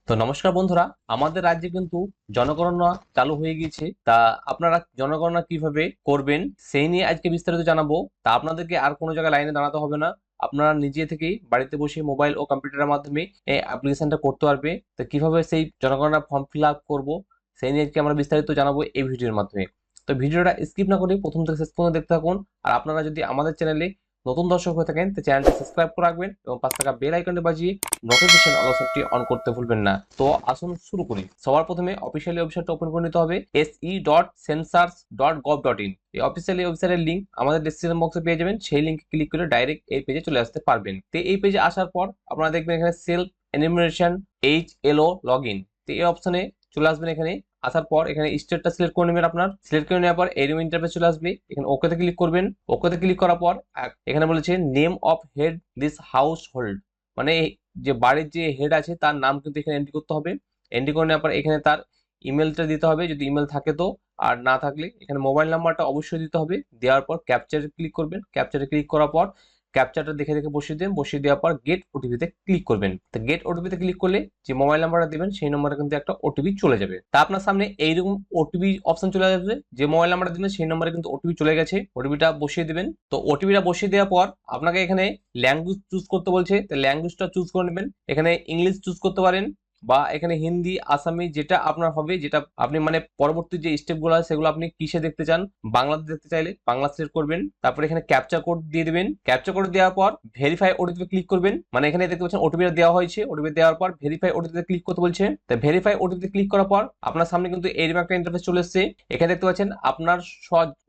তো নমস্কার বন্ধুরা, আমাদের রাজ্যে কিন্তু জনগণনা চালু হয়ে গিয়েছে। তা আপনারা জনগণনা কিভাবে করবেন সেই নিয়ে আজকে বিস্তারিত জানাবো। তা আপনাদেরকে আর কোনো জায়গায় লাইনে দাঁড়াতে হবে না, আপনারা নিজে থেকেই বাড়িতে বসে মোবাইল ও কম্পিউটারের মাধ্যমে এই অ্যাপ্লিকেশনটা করতে পারবে। তো কিভাবে সেই জনগণনা ফর্ম ফিল আপ করবো সেই নিয়ে আজকে আমরা বিস্তারিত জানাবো এই ভিডিওর মাধ্যমে। তো ভিডিওটা স্কিপ না করে প্রথম থেকে শেষ পর্যন্ত দেখতে থাকুন। আর আপনারা যদি আমাদের চ্যানেলে নতুন দর্শক হয়ে থাকেন তো চ্যানেলটি সাবস্ক্রাইব করে রাখবেন এবং পাশে থাকা বেল আইকনটি বাজিয়ে নোটিফিকেশন অপশনটি অন করতে ভুলবেন না। তো আসুন শুরু করি। সবার প্রথমে অফিসিয়ালি ওয়েবসাইটটা ওপেন করে নিতে হবে se.censars.gov.in। এই অফিসিয়ালি ওয়েবসাইটের লিংক আমাদের ডেসক্রিপশন বক্সে পেয়ে যাবেন, সেই লিংকে ক্লিক করে ডাইরেক্ট এই পেজে চলে আসতে পারবেন। তো এই পেজে আসার পর আপনারা দেখবেন এখানে সেলফ এনিমেশন HLO লগইন, তো এই অপশনে চলে আসবেন। এখানে আসার পর এখানে স্টেটটা সিলেক্ট করে নেবেন। আপনার সিলেক্ট করে নেওয়ার পর এরকম ইন্টারফেস চলে আসবে, এখানে ওকেতে ক্লিক করবেন। ওকেতে ক্লিক করার পর এখানে বলেছে name of head this house hold, মানে যে বাড়ির যে হেড আছে তার নাম কিন্তু এখানে এন্ট্রি করতে হবে। এন্ট্রি করে নেওয়ার পর এখানে তার ইমেলটা দিতে হবে যদি ইমেল থাকে তো, আর না থাকলে এখানে মোবাইল নাম্বারটা অবশ্যই দিতে হবে। দেওয়ার পর ক্যাপচারে ক্লিক করবেন। ক্যাপচারে ক্লিক করার পর ক্যাপচারটা দেখে দেখে বসিয়ে দেবেন। বসিয়ে দেওয়ার পর গেট ওটিপিতে ক্লিক করবেন। তো গেট ওটিপিতে ক্লিক করলে যে মোবাইল নাম্বারটা দেবেন সেই নম্বরে কিন্তু একটা ওটিপি চলে যাবে। তা আপনার সামনে এইরকম ওটিপি অপশন চলে আসবে, যে মোবাইল নাম্বারটা দিবেন সেই নম্বরে কিন্তু ওটিপি চলে গেছে। ওটিপিটা বসিয়ে দিবেন। তো ওটিপিটা বসিয়ে দেওয়ার পর আপনাকে এখানে ল্যাঙ্গুয়েজ চুজ করতে বলছে, তো ল্যাঙ্গুয়েজটা চুজ করে নেবেন। এখানে ইংলিশ চুজ করতে পারেন বা এখানে হিন্দি, আসামি, যেটা আপনার হবে, যেটা আপনি মানে পরবর্তী যে স্টেপগুলো আছে সেগুলো আপনি কিসে দেখতে চান, বাংলাতে দেখতে চাইলে বাংলা সিলেক্ট করবেন। তারপর এখানে ক্যাপচা কোড দিয়ে দিবেন। ক্যাপচা কোড দেওয়ার পর ভেরিফাই ওটিপি ক্লিক করবেন। মানে এখানে দেখতে পাচ্ছেন ওটিপিটা দেওয়া হয়েছে। ওটিপি দেওয়ার পর ভেরিফাই ওটিপিতে ক্লিক করতে বলছে। তো ভেরিফাই ওটিপিতে ক্লিক করার পর আপনার সামনে কিন্তু এইরকম একটা ইন্টারফেস চলে এসেছে। এখানে দেখতে পাচ্ছেন আপনার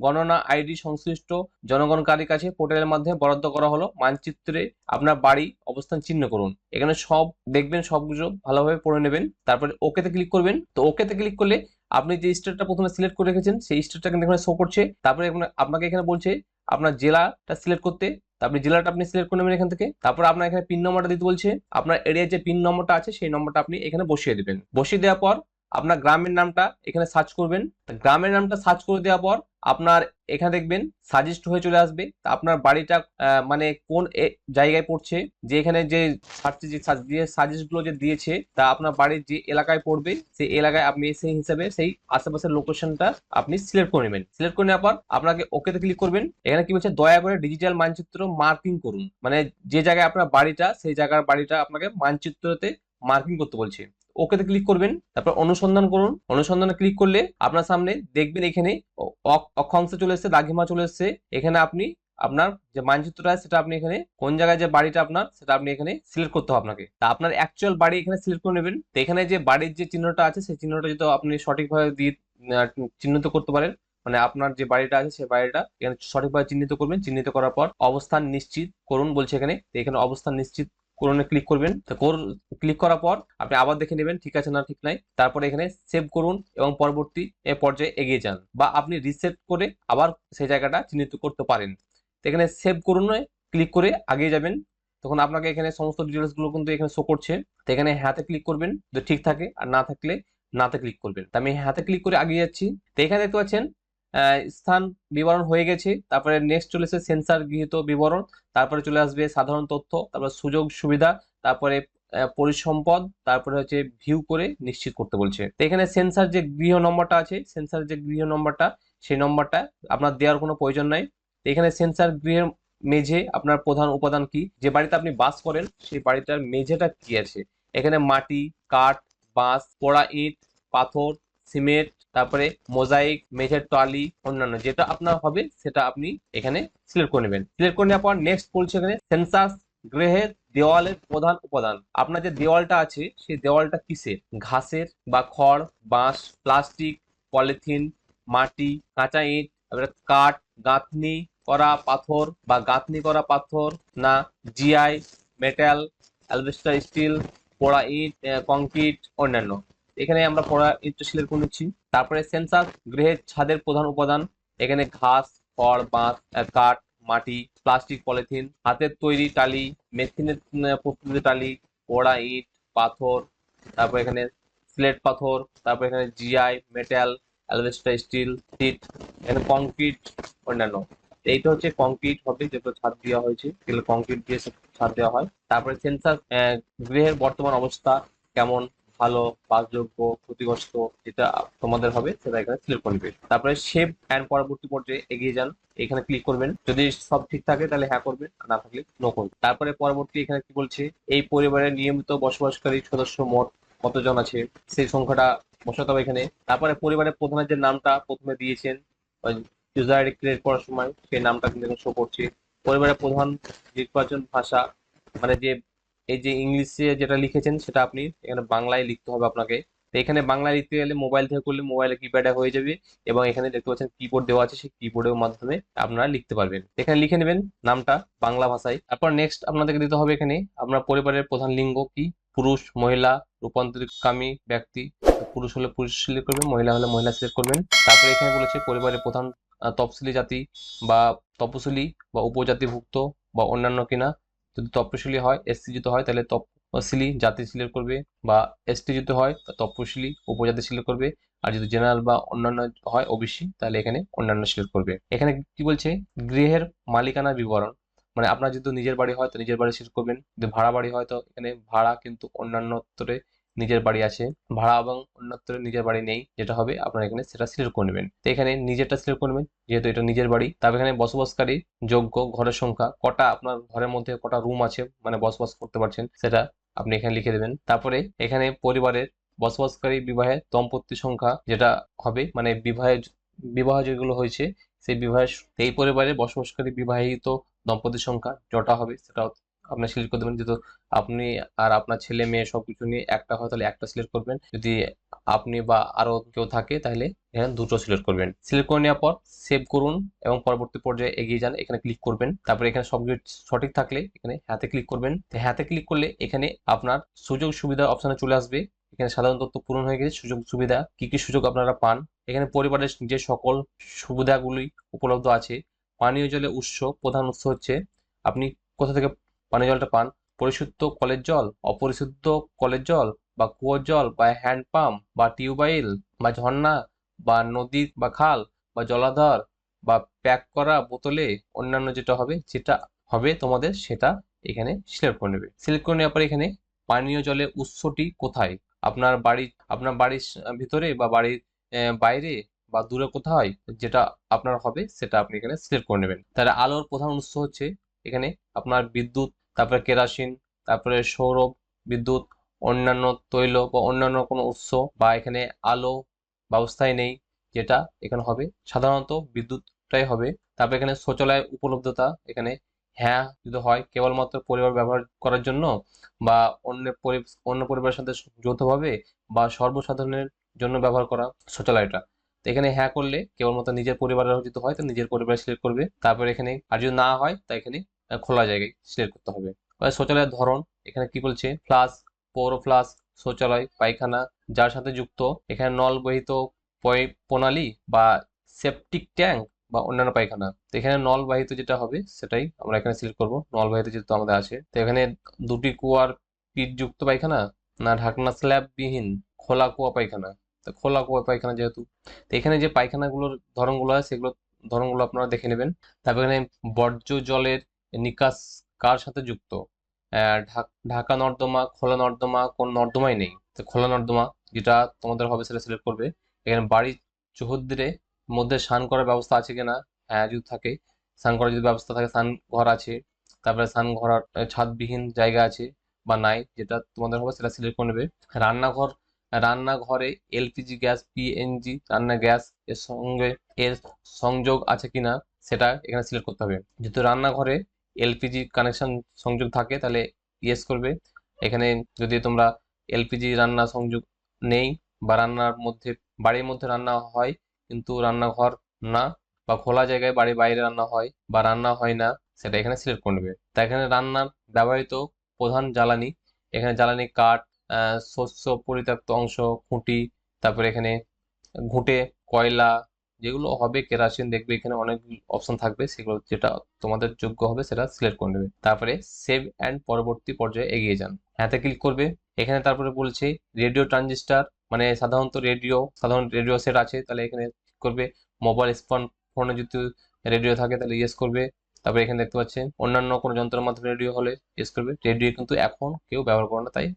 গণনা আইডি সংশ্লিষ্ট জনগণকারীর কাছে পোর্টালের মাধ্যমে বরাদ্দ করা হলো, মানচিত্রে আপনার বাড়ি অবস্থান চিহ্ন করুন। এখানে সব দেখবেন, সবগুলো ভালোভাবে পড়ে নেবেন। তারপরে ওকেতে ক্লিক করবেন। তো ওকেতে ক্লিক করলে আপনি যে স্টেটটা প্রথমে সিলেক্ট করে রেখেছেন সেই স্টেটটা কিন্তু এখানে শো করছে। তারপরে আপনাকে এখানে বলছে আপনার জেলাটা সিলেক্ট করতে। তারপরে জেলাটা আপনি সিলেক্ট করে নেবেন এখান থেকে। তারপর আপনার এখানে পিন নম্বরটা দিতে বলছে। আপনার এরিয়ার যে পিন নম্বরটা আছে সেই নম্বরটা আপনি এখানে বসিয়ে দিবেন। বসিয়ে দেওয়ার পর আপনার গ্রামের নামটা এখানে সার্চ করবেন। গ্রামের নামটা সার্চ করে দেওয়ার পর আপনার এখানে দেখবেন সাজেস্ট হয়ে চলে আসবে। তা আপনার বাড়িটা মানে কোন জায়গায় পড়ছে, যে এখানে যে সার্চে যে সাজেস্ট গুলো যে দিয়েছে তা আপনার বাড়ির যে এলাকায় পড়বে সেই এলাকায় আপনি সেই হিসাবে সেই আশেপাশের লোকেশনটা আপনি সিলেক্ট করে নেবেন। সিলেক্ট করে নেওয়ার পর আপনাকে ওকেতে ক্লিক করবেন। এখানে কি বলছে, দয়া করে ডিজিটাল মানচিত্র মার্কিং করুন, মানে যে জায়গায় আপনার বাড়িটা সেই জায়গার বাড়িটা আপনাকে মানচিত্রতে মার্কিং করতে বলছে। ওকেতে ক্লিক করবেন। তারপর অনুসন্ধান করুন। অনুসন্ধানে ক্লিক করলে আপনার সামনে দেখবেন এখানে অক্ষাংশ চলে এসেছে, দাগিমা চলে এসেছে। এখানে আপনি আপনার যে মানচিত্রটা সেটা আপনি এখানে কোন জায়গায় যে বাড়িটা আপনার সেটা আপনি এখানে সিলেক্ট করতে হবে আপনাকে। তা আপনার অ্যাকচুয়াল বাড়ি এখানে সিলেক্ট করে নেবেন। তো এখানে যে বাড়ির যে চিহ্নটা আছে সেই চিহ্নটা যদি আপনি সঠিকভাবে দিয়ে চিহ্নিত করতে পারেন, মানে আপনার যে বাড়িটা আছে সেই বাড়িটা এখানে সঠিকভাবে চিহ্নিত করবেন। চিহ্নিত করার পর অবস্থান নিশ্চিত করুন বলছে এখানে। তো এখানে অবস্থান নিশ্চিত করুন ক্লিক করবেন। তো ক্লিক করার পর আপনি আবার দেখে নেবেন ঠিক আছে না ঠিক নাই। তারপরে এখানে সেভ করুন এবং পরবর্তী পর্যায়ে এগিয়ে যান, বা আপনি রিসেট করে আবার সেই জায়গাটা চিহ্নিত করতে পারেন। তো এখানে সেভ করুন ক্লিক করে আগিয়ে যাবেন। তখন আপনাকে এখানে সমস্ত ডিটেলস গুলো কিন্তু এখানে শো করছে। তো এখানে হ্যাঁতে ক্লিক করবেন যদি ঠিক থাকে, আর না থাকলে নাতে ক্লিক করবেন। তো আমি হাতে ক্লিক করে আগিয়ে যাচ্ছি। তো এখানে দেখতে পাচ্ছেন স্থান বিবরণ হয়ে গেছে। তারপরে নেক্সট চলেছে সেন্সার গৃহীত বিবরণ। তারপরে চলে আসবে সাধারণ তথ্য, তারপরে সুযোগ সুবিধা, তারপরে পরিসম্পদ, তারপরে হচ্ছে ভিউ করে নিশ্চিত করতে বলছে। তো এখানে সেন্সার যে গৃহ নম্বরটা আছে, সেন্সার যে গৃহ নম্বরটা সেই নম্বরটা আপনার দেওয়ার কোনো প্রয়োজন নাই। তো এখানে সেন্সার গৃহের মেঝে আপনার প্রধান উপাদান কি, যে বাড়িতে আপনি বাস করেন সেই বাড়িটার মেঝেটা কি আছে। এখানে মাটি, কাঠ, বাঁশ, পোড়া ইট, পাথর, সিমেন্ট, তারপরে মোজাইক, মেঝের টালি, অন্যান্য যেটা আপনার হবে সেটা আপনি এখানে সিলেক্ট করে নেবেন। সিলেক্ট করে নেওয়ার পর নেক্সট বলছে এখানে সেন্সাস গৃহের দেওয়ালের প্রধান উপাদান। আপনার যে দেওয়ালটা আছে সেই দেওয়ালটা কিসের, ঘাসের বা খড়, বাঁশ, প্লাস্টিক, পলিথিন, মাটি, কাঁচা ইট, তারপরে কাঠ, গাঁথনি করা পাথর বা গাঁথনি করা পাথর, না জিআই, মেটাল, অ্যালবেস্টার, স্টিল, পোড়া ইট, কংক্রিট, অন্যান্য। এখানে আমরা পোড়া ইটটা সিলেক্ট করে নিচ্ছি। তারপরে সেন্সার গৃহের ছাদের প্রধান উপাদান। এখানে ঘাস, খড়, বাঁশ, কাঠ, মাটি, প্লাস্টিক, পলিথিন, হাতের তৈরি টালি, মেশিনের প্রস্তুত টালি, পোড়া ইট, পাথর, তারপর এখানে স্লেট পাথর, তারপর এখানে GI, metal, alabaster, steel, sheet, এখানে কংক্রিট, অন্যান্য। এইটা হচ্ছে কংক্রিট হবে, যেটা ছাদ দেওয়া হয়েছে সেগুলো কংক্রিট দিয়ে ছাদ দেওয়া হয়। তারপরে সেন্সার গৃহের বর্তমান অবস্থা কেমন, ভালো, বাসযোগ্য, ক্ষতিগ্রস্ত, যেটা তোমাদের হবে সেটা এখানে সিলেক্ট করে নেবে। তারপরে সেভ অ্যান্ড পরবর্তী পর্যায়ে এগিয়ে যান, এখানে ক্লিক করবেন। যদি সব ঠিক থাকে তাহলে হ্যাঁ করবেন, আর না থাকলে নো করবেন। তারপরে পরবর্তী এখানে কি বলছে, এই পরিবারের নিয়মিত বসবাসকারী সদস্য মোট কতজন আছে সেই সংখ্যাটা বসাতে হবে এখানে। তারপরে পরিবারের প্রধানের যে নামটা প্রথমে দিয়েছেন ইউজার আইডি ক্রিয়েট করার সময়, সেই নামটা কিন্তু শো করছে। পরিবারের প্রধান নির্বাচন ভাষা, মানে যে এই যে ইংলিশে যেটা লিখেছেন সেটা আপনি এখানে বাংলায় লিখতে হবে আপনাকে। তো এখানে বাংলায় লিখতে গেলে মোবাইল থেকে করলে মোবাইলে কিপ্যাডে হয়ে যাবে, এবং এখানে দেখতে পাচ্ছেন কিবোর্ড দেওয়া আছে, সেই কিবোর্ডের মাধ্যমে আপনারা লিখতে পারবেন। এখানে লিখে নেবেন নামটা বাংলা ভাষায়। তারপর নেক্সট আপনাদেরকে দিতে হবে এখানে আপনার পরিবারের প্রধান লিঙ্গ কি, পুরুষ, মহিলা, রূপান্তরিতকামী ব্যক্তি। পুরুষ হলে পুরুষ সিলেক্ট করবেন, মহিলা হলে মহিলা সিলেক্ট করবেন। তারপরে এখানে বলেছে পরিবারের প্রধান তফসিলি জাতি বা তপশিলি বা উপজাতিভুক্ত বা অন্যান্য কিনা। যদি তপশিলি হয়, এসসি যদি হয় তাহলে তপশিলি জাতি সিলেক্ট করবে, বা এসটি যদি হয় তপশিলি উপজাতি সিলেক্ট করবে, আর যদি জেনারেল বা অন্যান্য হয় ওবিসি তাহলে এখানে অন্যান্য সিলেক্ট করবে। এখানে কি বলছে, গৃহের মালিকানা বিবরণ, মানে আপনার যদি নিজের বাড়ি হয় তো নিজের বাড়ি সিলেক্ট করবেন, যদি ভাড়া বাড়ি হয় তো এখানে ভাড়া, কিন্তু অন্যান্যত্রে নিজের বাড়ি আছে, ভাড়া এবং অন্যত্রে নিজের বাড়ি নেই, যেটা হবে আপনার এখানে সেটা সিলেক্ট করে নেবেন। তো এখানে নিজেরটা সিলেক্ট করবেন যেহেতু এটা নিজের বাড়ি। তারপর এখানে বসবাসকারী যোগ্য ঘরের সংখ্যা, কটা আপনার ঘরের মধ্যে কটা রুম আছে মানে বসবাস করতে পারছেন সেটা আপনি এখানে লিখে দেবেন। তারপরে এখানে পরিবারের বসবাসকারী বিবাহের দম্পতি সংখ্যা যেটা হবে, মানে বিবাহ যেগুলো হয়েছে সেই বিবাহের, এই পরিবারে বসবাসকারী বিবাহিত দম্পতির সংখ্যা যটা হবে সেটাও আপনি সিলেক্ট করে দেবেন। যেহেতু আপনি আর আপনার ছেলে মেয়ে সবকিছু নিয়ে একটা হয় তাহলে একটা সিলেক্ট করবেন, যদি আপনি বা আরো কেউ থাকে তাহলে এখানে দুটো সিলেক্ট করবেন। সিলেক্ট করে নেওয়ার পর সেভ করুন এবং পরবর্তী পর্যায়ে এগিয়ে যান, এখানে ক্লিক করবেন। তারপরে এখানে সবকিছু সঠিক থাকলে এখানে হ্যাঁতে ক্লিক করবেন। তো হ্যাঁতে ক্লিক করলে এখানে আপনার সুযোগ সুবিধা অপশনে চলে আসবে। এখানে সাধারণ তথ্য পূরণ হয়ে গেছে, সুযোগ সুবিধা কি কি সুযোগ আপনারা পান। এখানে পরিবারের যে সকল সুবিধাগুলি উপলব্ধ আছে। পানীয় জলের উৎস, প্রধান উৎস হচ্ছে আপনি কোথা থেকে পানীয় জলটা পান, পরিশুদ্ধ কলের জল, অপরিশুদ্ধ কলের জল বা কুয়োর জল বা হ্যান্ড পাম্প বা টিউবওয়েল বা ঝর্ণা বা নদী বা খাল বা জলাধার বা প্যাক করা বোতলে, অন্যান্য যেটা হবে তোমাদের সেটা এখানে সিলেক্ট করে নেবে। সিলেক্ট করে নেওয়ার পর এখানে পানীয় জলের উৎসটি কোথায়, আপনার বাড়ির ভিতরে বা বাড়ির বাইরে বা দূরে কোথায়, যেটা আপনার হবে সেটা আপনি এখানে সিলেক্ট করে নেবেন। তাহলে আলোর প্রধান উৎস হচ্ছে এখানে আপনার বিদ্যুৎ, তারপরে কেরোসিন, তারপরে সৌর বিদ্যুৎ, অন্যান্য তৈল বা অন্যান্য কোনো উৎস বা এখানে আলো ব্যবস্থায় নেই, যেটা এখানে হবে সাধারণত বিদ্যুৎটাই হবে। তারপর এখানে শৌচালয়ের উপলব্ধতা, এখানে হ্যাঁ যদি হয় কেবলমাত্র পরিবার ব্যবহার করার জন্য বা অন্য পরিবারের সাথে যৌথভাবে বা সর্বসাধারণের জন্য ব্যবহার করা শৌচালয়টা। তো এখানে হ্যাঁ করলে কেবলমাত্র নিজের পরিবারের যদি হয় তো নিজের পরিবার সিলেক্ট করবে। তারপর এখানে আর যদি না হয় তা এখানে খোলা জায়গায় সিলেক্ট করতে হবে। শৌচালয়ের ধরন এখানে কি বলছে, ফ্লাশ, পৌর ফ্লাশ, শৌচালয়, পায়খানা যার সাথে যুক্ত, এখানে নলবাহিত প্রণালী বা সেপটিক ট্যাঙ্ক বা অন্যান্য পায়খানা। তো এখানে নলবাহিত যেটা হবে সেটাই আমরা এখানে সিলেক্ট করব, নলবাহিত যেহেতু আমাদের আছে। তো এখানে দুটি কুয়ার পিঠযুক্ত পায়খানা না ঢাকনা স্ল্যাব বিহীন খোলা কুয়া পায়খানা। তো খোলা কুয়া পায়খানা যেহেতু, তো এখানে যে পায়খানাগুলোর ধরনগুলো আছে সেগুলো ধরনগুলো আপনারা দেখে নেবেন। তারপর এখানে বর্জ্য জলের নিকাশ কার সাথে যুক্ত, ঢাকা নর্দমা, খোলা নর্দমা, কোন নর্দমাই নেই, তো খোলা নর্দমা যেটা তোমাদের হবে সেটা সিলেক্ট করবে। এখানে বাড়ির চৌহদ্দিরে মধ্যে স্নান করার ব্যবস্থা আছে কিনা, হ্যাঁ যদি থাকে, স্নান করার যদি ব্যবস্থা থাকে, স্নান ঘর আছে, তারপরে স্নান ঘর ছাদবিহীন জায়গা আছে বা নাই, যেটা তোমাদের হবে সেটা সিলেক্ট করে নেবে। রান্নাঘরে এলপিজি গ্যাস, পিএনজি রান্না গ্যাস এর সংযোগ আছে কিনা সেটা এখানে সিলেক্ট করতে হবে। যেহেতু রান্নাঘরে এলপিজি কানেকশন সংযোগ থাকে তাহলে ইয়েস করবে। এখানে যদি তোমরা এলপিজি রান্না সংযোগ নেই বা বাড়ির মধ্যে রান্না হয় কিন্তু রান্নাঘর না, বা খোলা জায়গায় বাড়ির বাইরে রান্না হয় বা রান্না হয় না, সেটা এখানে সিলেক্ট করে নেবে। তা এখানে রান্নার ব্যবহৃত প্রধান জ্বালানি, এখানে জ্বালানি কাঠ, শস্য পরিত্যক্ত অংশ, খুঁটি, তারপরে এখানে ঘুঁটে, কয়লা, যেগুলো হবে কেরাসিন, দেখবে এখানে অনেক অপশন থাকবে, সেগুলো যেটা তোমাদের যোগ্য হবে সেটা সিলেক্ট করে নেবে। তারপরে সেভ অ্যান্ড পরবর্তী পর্যায়ে এগিয়ে যান, হ্যাঁতে ক্লিক করবে। এখানে তারপরে বলছে রেডিও ট্রানজিস্টার, মানে সাধারণ রেডিও সেট আছে তাহলে এখানে করবে। মোবাইল ফোনে যদি রেডিও থাকে তাহলে ইয়েস করবে। তারপরে এখানে দেখতে পাচ্ছেন অন্যান্য কোনো যন্ত্রের মাধ্যমে রেডিও হলে ইয়েস করবে। রেডিও কিন্তু এখন কেউ ব্যবহার করে না তাই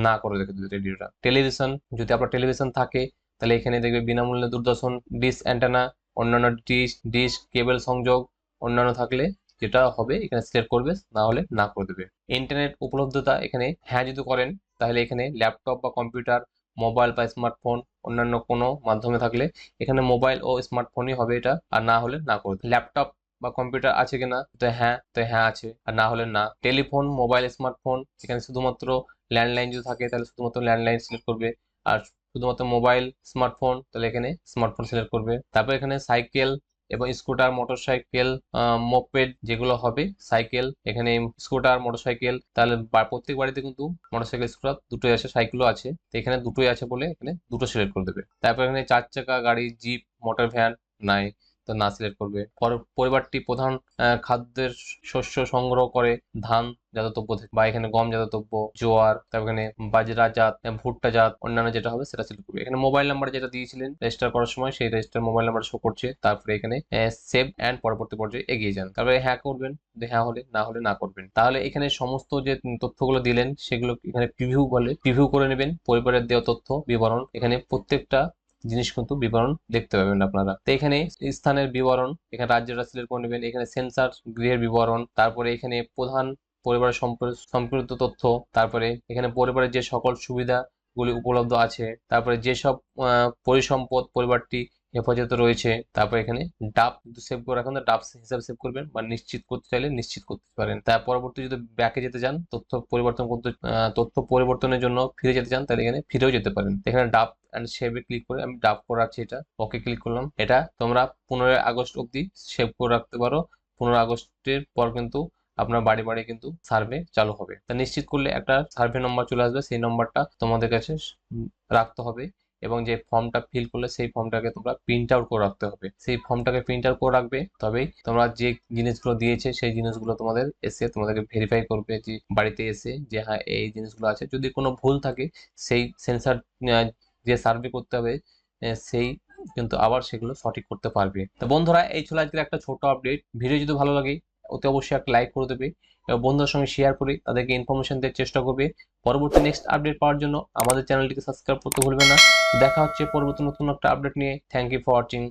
না করে রেখে দিতে রেডিওটা। টেলিভিশন, যদি আপনার টেলিভিশন থাকে তাহলে এখানে দেখবে বিনামূল্যে দূরদর্শন ডিশ অ্যান্টেনা, অন্যান্য ডিশ কেবল সংযোগ অন্যান্য থাকলে যেটা হবে এখানে সিলেক্ট করবে, না হলে না করে দেবে। ইন্টারনেট উপলব্ধতা এখানে হ্যাঁ যদি করেন তাহলে এখানে ল্যাপটপ বা কম্পিউটার, মোবাইল বা স্মার্টফোন অন্যান্য কোনো মাধ্যমে থাকলে এখানে মোবাইল ও স্মার্টফোনই হবে এটা, আর না হলে না করে দেবে। ল্যাপটপ বা কম্পিউটার আছে কিনা, তো হ্যাঁ আছে, আর না হলে না। টেলিফোন, মোবাইল, স্মার্টফোন এখানে শুধুমাত্র ল্যান্ডলাইন যদি থাকে তাহলে শুধুমাত্র ল্যান্ডলাইন সিলেক্ট করবে, আর শুধুমাত্র মোবাইল স্মার্টফোন তাহলে এখানে স্মার্টফোন সিলেক্ট করবে। তারপর এখানে সাইকেল এবং স্কুটার, মোটরসাইকেল, মোপেড যেগুলো হবে, সাইকেল এখানে স্কুটার, মোটরসাইকেল, তাহলে প্রত্যেক বাড়িতে কিন্তু মোটরসাইকেল স্কুটার দুটোই আছে, সাইকেলও আছে, তো এখানে দুটোই আছে বলে এখানে দুটো সিলেক্ট করে দেবে। তারপর এখানে 4 চাকা গাড়ি, জিপ, মোটর ভ্যান নাই, তো না সিলেক্ট করবে। পরিবারটি প্রধান খাদ্যের শস্য সংগ্রহ করে ধান জাতদ্রব্য থেকে, বা এখানে গম জাতদ্রব্য, জোয়ার, তারপর এখানে বাজরা জাত, ভুট্টা জাত, অন্যান্য যেটা হবে সেটা সিলেক্ট করবে। এখানে মোবাইল নাম্বার যেটা দিয়েছিলেন রেজিস্টার করার সময় সেই রেজিস্টার মোবাইল নাম্বার শো করছে। তারপরে এখানে সেভ অ্যান্ড পরবর্তী পর্যায়ে এগিয়ে যান, তারপরে হ্যাঁ করবেন, হ্যাঁ হলে, না হলে না করবেন। তাহলে এখানে সমস্ত যে তথ্যগুলো দিলেন সেগুলো এখানে প্রিভিউ করে নেবেন। পরিবারের দেওয়া তথ্য বিবরণ, এখানে প্রত্যেকটা জিনিস কিন্তু বিবরণ দেখতে পাবেন আপনারা। তো এখানে স্থানের বিবরণ, এখানে রাজ্যটা সিলেক্ট করে নেবেন। এখানে সেন্সার গৃহের বিবরণ, তারপরে এখানে প্রধান পরিবারের সম্পর্কিত তথ্য, তারপরে এখানে পরিবারের যে সকল সুবিধাগুলি উপলব্ধ আছে, তারপরে যেসব পরিসম্পদ পরিবারটি হেফাজতে রয়েছে, তারপর এখানে ডাব সেভ করে রাখুন, ডাব হিসাবে সেভ করবেন, বা নিশ্চিত করতে চাইলে নিশ্চিত করতে পারেন। তার পরবর্তী যদি ব্যাকে যেতে চান, তথ্য পরিবর্তন করতে, তথ্য পরিবর্তনের জন্য ফিরে যেতে চান, তাহলে এখানে ফিরেও যেতে পারেন। এখানে ডাব অ্যান্ড সেভে ক্লিক করে আমি ডাব করে রাখছি, এটা ওকে ক্লিক করলাম। এটা তোমরা 15 আগস্ট অব্দি সেভ করে রাখতে পারো। 15 আগস্টের পর কিন্তু আপনার বাড়ি বাড়ি কিন্তু সার্ভে চালু হবে। তা নিশ্চিত করলে একটা সার্ভে নম্বর চলে আসবে, সেই নম্বরটা তোমাদের কাছে রাখতে হবে, এবং যে ফর্মটা ফিল করলে সেই ফর্মটাকে তোমরা প্রিন্ট আউট করে রাখতে হবে। সেই ফর্মটাকে প্রিন্ট আউট করে রাখবে, তবেই তোমরা যে জিনিসগুলো দিয়েছে সেই জিনিসগুলো তোমাদের এসে তোমাদেরকে ভেরিফাই করবে, যে বাড়িতে এসে যে হ্যাঁ এই জিনিসগুলো আছে। যদি কোনো ভুল থাকে সেই সেন্সার যে সার্ভে করতে হবে সেই কিন্তু আবার সেগুলো সঠিক করতে পারবে। তো বন্ধুরা, এই ছিল আজকের একটা ছোট আপডেট। ভিডিও যদি ভালো লাগে অতি অবশ্যই একটা লাইক করে দেবে, এবং বন্ধুদের সঙ্গে শেয়ার করে তাদেরকে ইনফরমেশন দেওয়ার চেষ্টা করবে। পরবর্তী নেক্সট আপডেট পাওয়ার জন্য আমাদের চ্যানেলটিকে সাবস্ক্রাইব করতে ভুলবে না। দেখা হচ্ছে পরবর্তী নতুন একটা আপডেট নিয়ে। Thank you for watching.